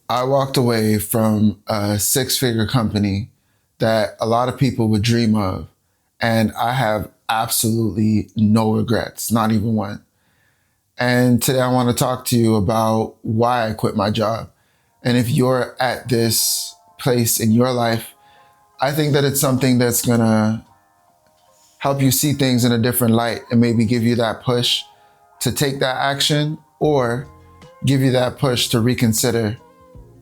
I walked away from a six-figure company that a lot of people would dream of, and I have absolutely no regrets, not even one. And today I want to talk to you about why I quit my job. And if you're at this place in your life, I think that it's something that's going to help you see things in a different light and maybe give you that push to take that action or give you that push to reconsider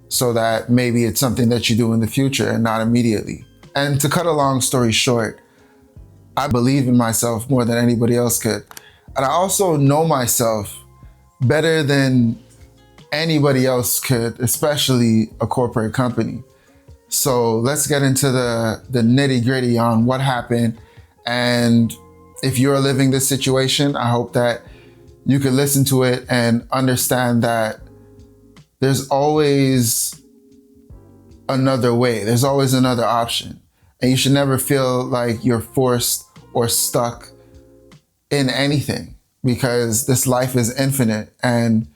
so that maybe it's something that you do in the future and not immediately. And to cut a long story short, I believe in myself more than anybody else could. And I also know myself better than anybody else could, especially a corporate company. So let's get into the nitty gritty on what happened. And if you're living this situation, I hope that you can listen to it and understand that there's always another way. There's always another option. And you should never feel like you're forced or stuck in anything because this life is infinite and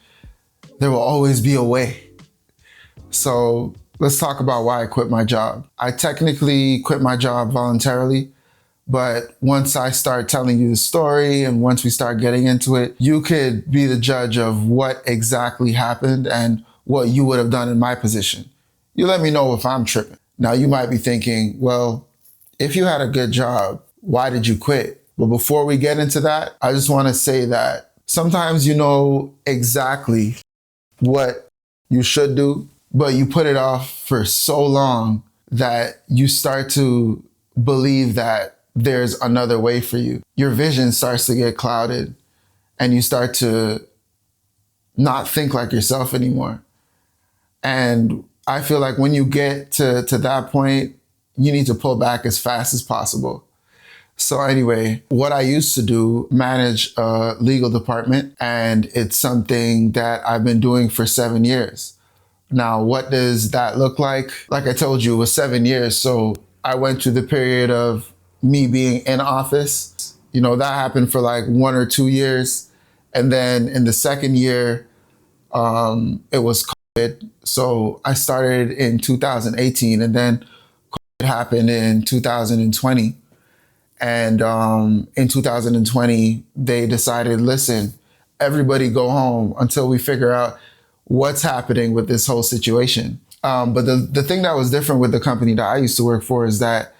there will always be a way. So let's talk about why I quit my job. I technically quit my job voluntarily, but once I start telling you the story and once we start getting into it, you could be the judge of what exactly happened and what you would have done in my position. You let me know if I'm tripping. Now you might be thinking, well, if you had a good job, why did you quit? But before we get into that, I just want to say that sometimes you know exactly what you should do, but you put it off for so long that you start to believe that there's another way for you. Your vision starts to get clouded and you start to not think like yourself anymore. And I feel like when you get to that point, you need to pull back as fast as possible. So anyway, what I used to do, manage a legal department, and it's something that I've been doing for 7 years. Now, what does that look like? Like I told you, it was 7 years. So I went through the period of me being in office. You know, that happened for like 1 or 2 years. And then in the second year, it was COVID. So I started in 2018 and then COVID happened in 2020. And in 2020, they decided, listen, everybody go home until we figure out what's happening with this whole situation. But the thing that was different with the company that I used to work for is that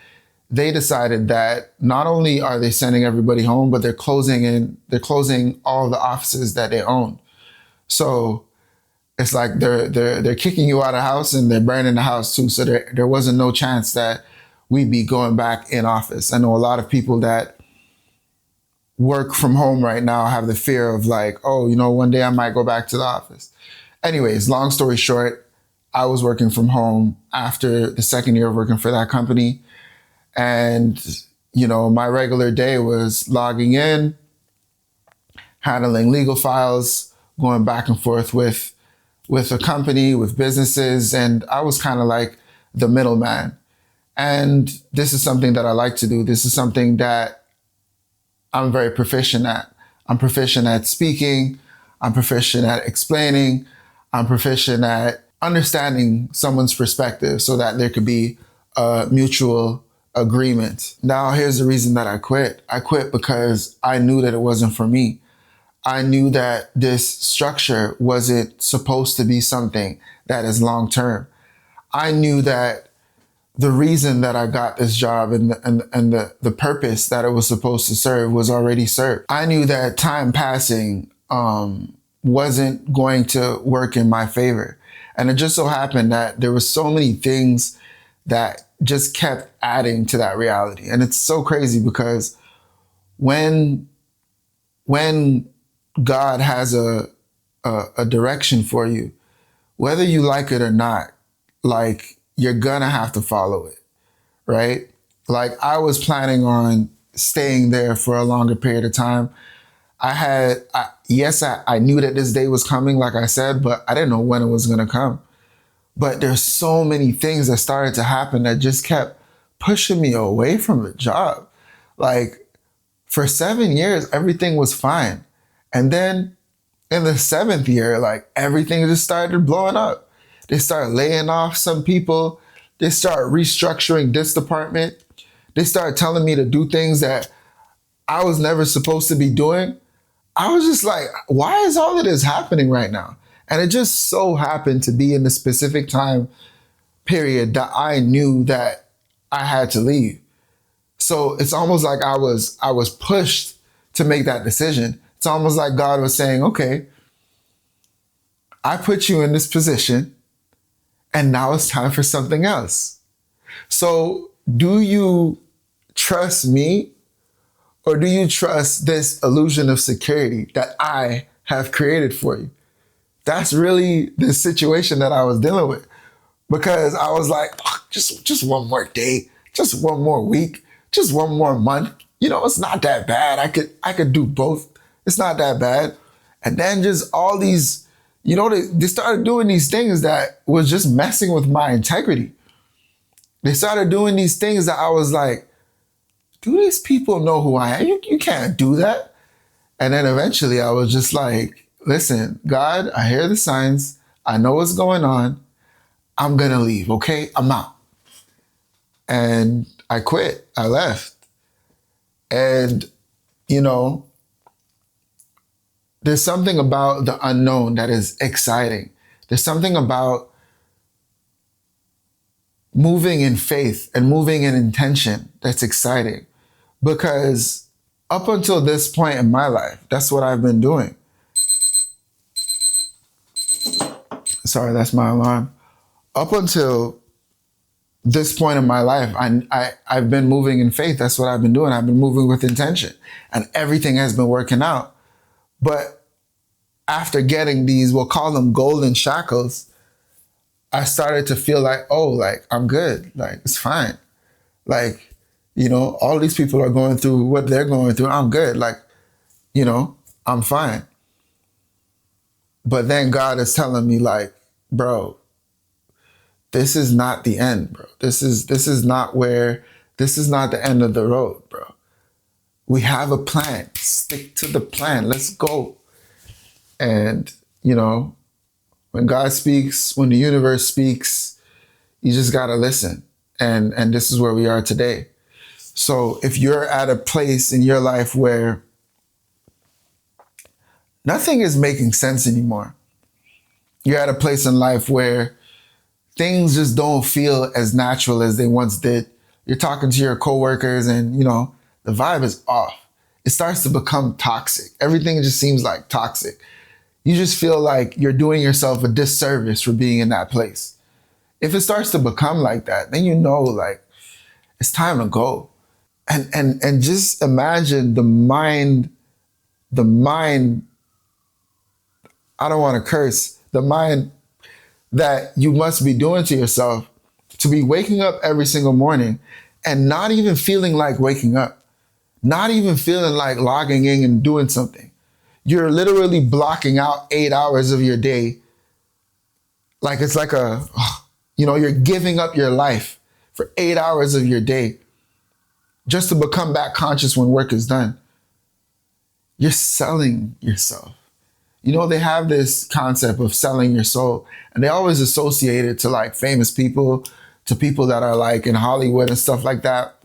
they decided that not only are they sending everybody home, but they're closing all of the offices that they own. So it's like they're kicking you out of the house and they're burning the house too. So there wasn't no chance that we'd be going back in office. I know a lot of people that work from home right now have the fear of like, oh, you know, one day I might go back to the office. Anyways, long story short, I was working from home after the second year of working for that company. And, you know, my regular day was logging in, handling legal files, going back and forth with a company, with businesses. And I was kind of like the middleman. And this is something that I like to do. This is something that I'm very proficient at. I'm proficient at speaking. I'm proficient at explaining. I'm proficient at understanding someone's perspective so that there could be a mutual agreement. Now, here's the reason that I quit. I quit because I knew that it wasn't for me. I knew that this structure wasn't supposed to be something that is long term. I knew that the reason that I got this job and the purpose that it was supposed to serve was already served. I knew that time passing wasn't going to work in my favor. And it just so happened that there were so many things that just kept adding to that reality. And it's so crazy because when God has a direction for you, whether you like it or not, like, you're gonna have to follow it, right? Like I was planning on staying there for a longer period of time. I knew that this day was coming, like I said, but I didn't know when it was gonna come. But there's so many things that started to happen that just kept pushing me away from the job. Like for 7 years, everything was fine. And then in the seventh year, like everything just started blowing up. They start laying off some people. They start restructuring this department. They start telling me to do things that I was never supposed to be doing. I was just like, why is all of this happening right now? And it just so happened to be in the specific time period that I knew that I had to leave. So it's almost like I was pushed to make that decision. It's almost like God was saying, okay, I put you in this position and now it's time for something else. So do you trust me, or do you trust this illusion of security that I have created for you? That's really the situation that I was dealing with, because I was like, oh, just one more day, just one more week, just one more month. You know, it's not that bad. I could do both. It's not that bad. And then just all these, you know, they started doing these things that was just messing with my integrity. They started doing these things that I was like, do these people know who I am? You can't do that. And then eventually I was just like, listen, God, I hear the signs. I know what's going on. I'm going to leave, okay? I'm out. And I quit. I left. And, you know, there's something about the unknown that is exciting. There's something about moving in faith and moving in intention that's exciting. Because up until this point in my life, that's what I've been doing. Sorry, that's my alarm. Up until this point in my life, I've been moving in faith. That's what I've been doing. I've been moving with intention, and everything has been working out. But after getting these, we'll call them golden shackles, I started to feel like, oh, like I'm good. Like it's fine. Like, you know, all these people are going through what they're going through. I'm good. Like, you know, I'm fine. But then God is telling me like, bro, this is not the end, bro. This is not the end of the road, bro. We have a plan. Stick to the plan. Let's go. And, you know, when God speaks, when the universe speaks, you just got to listen. And this is where we are today. So if you're at a place in your life where nothing is making sense anymore, you're at a place in life where things just don't feel as natural as they once did. You're talking to your coworkers and, you know, the vibe is off. It starts to become toxic. Everything just seems like toxic. You just feel like you're doing yourself a disservice for being in that place. If it starts to become like that, then you know, like, it's time to go. And just imagine the mind, I don't want to curse, the mind that you must be doing to yourself to be waking up every single morning and not even feeling like waking up, not even feeling like logging in and doing something. You're literally blocking out 8 hours of your day. Like it's like you're giving up your life for 8 hours of your day just to become back conscious when work is done. You're selling yourself. You know, they have this concept of selling your soul, and they always associate it to like famous people, to people that are like in Hollywood and stuff like that.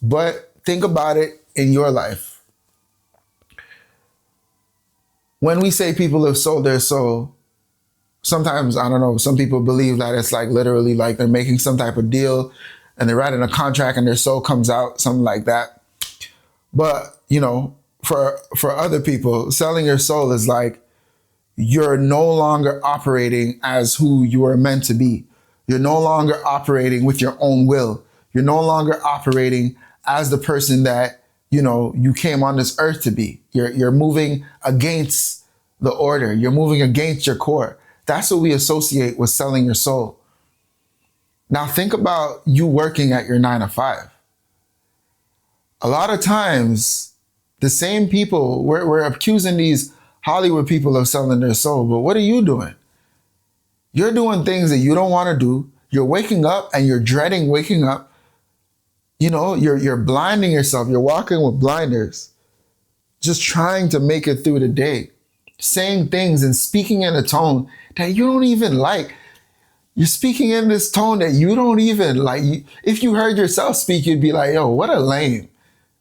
But think about it in your life. When we say people have sold their soul, sometimes, I don't know, some people believe that it's like literally like they're making some type of deal and they're writing a contract and their soul comes out, something like that. But, you know, for other people, selling your soul is like you're no longer operating as who you are meant to be. You're no longer operating with your own will. You're no longer operating as the person that, you know, you came on this earth to be. You're moving against the order. You're moving against your core. That's what we associate with selling your soul. Now think about you working at your 9 to 5. A lot of times, the same people, we're accusing these Hollywood people of selling their soul, but what are you doing? You're doing things that you don't want to do. You're waking up and you're dreading waking up. You know, you're blinding yourself. You're walking with blinders, just trying to make it through the day. saying things and speaking in a tone that you don't even like. You're speaking in this tone that you don't even like. If you heard yourself speak, you'd be like, yo, what a lame,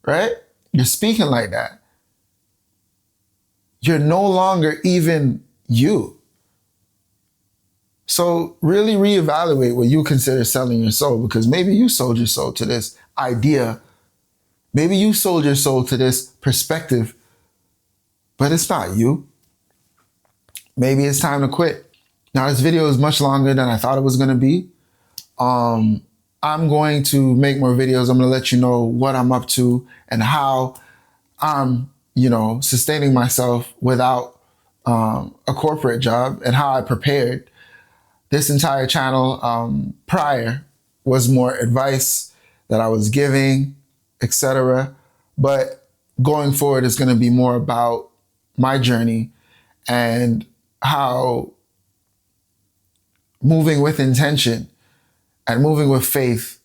right? You're speaking like that. You're no longer even you. So really reevaluate what you consider selling your soul, because maybe you sold your soul to this idea. Maybe you sold your soul to this perspective, but it's not you. Maybe it's time to quit. Now, this video is much longer than I thought it was going to be. I'm going to make more videos. I'm going to let you know what I'm up to and how I'm, sustaining myself without a corporate job, and how I prepared. This entire channel prior was more advice that I was giving, etc. But going forward is going to be more about my journey and how moving with intention and moving with faith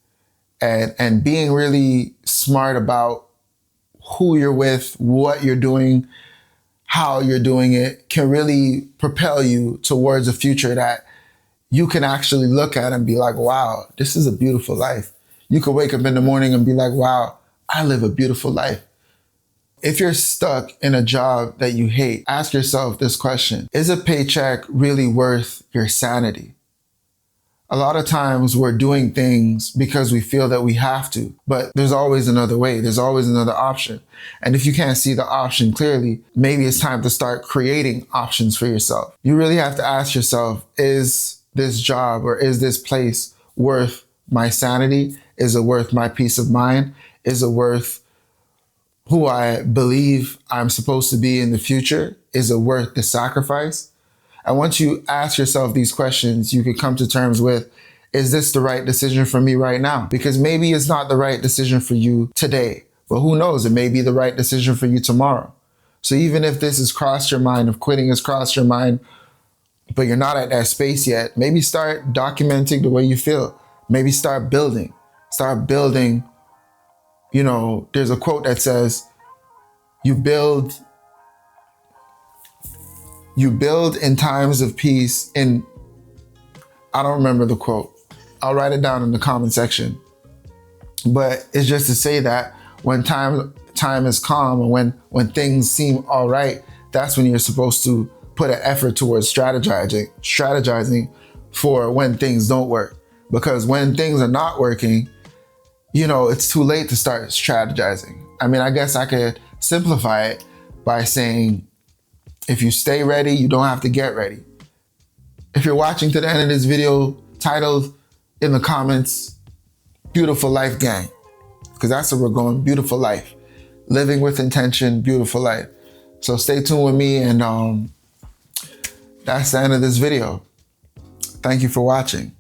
and being really smart about who you're with, what you're doing, how you're doing it can really propel you towards a future that you can actually look at and be like, wow, this is a beautiful life. You could wake up in the morning and be like, wow, I live a beautiful life. If you're stuck in a job that you hate, ask yourself this question: is a paycheck really worth your sanity? A lot of times we're doing things because we feel that we have to, but there's always another way. There's always another option. And if you can't see the option clearly, maybe it's time to start creating options for yourself. You really have to ask yourself, is this job or is this place worth my sanity? Is it worth my peace of mind? Is it worth who I believe I'm supposed to be in the future? Is it worth the sacrifice? And once you ask yourself these questions, you can come to terms with, is this the right decision for me right now? Because maybe it's not the right decision for you today, but who knows? It may be the right decision for you tomorrow. So even if this has crossed your mind, if quitting has crossed your mind, but you're not at that space yet, maybe start documenting the way you feel. Maybe start building. There's a quote that says, you build in times of peace. I don't remember the quote. I'll write it down in the comment section. But it's just to say that when time is calm and when things seem all right, that's when you're supposed to put an effort towards strategizing for when things don't work. Because when things are not working, it's too late to start strategizing. I mean, I guess I could simplify it by saying, if you stay ready, you don't have to get ready. If you're watching to the end of this video, titled in the comments, Beautiful Life Gang, because that's where we're going, beautiful life. Living with intention, beautiful life. So stay tuned with me, and that's the end of this video. Thank you for watching.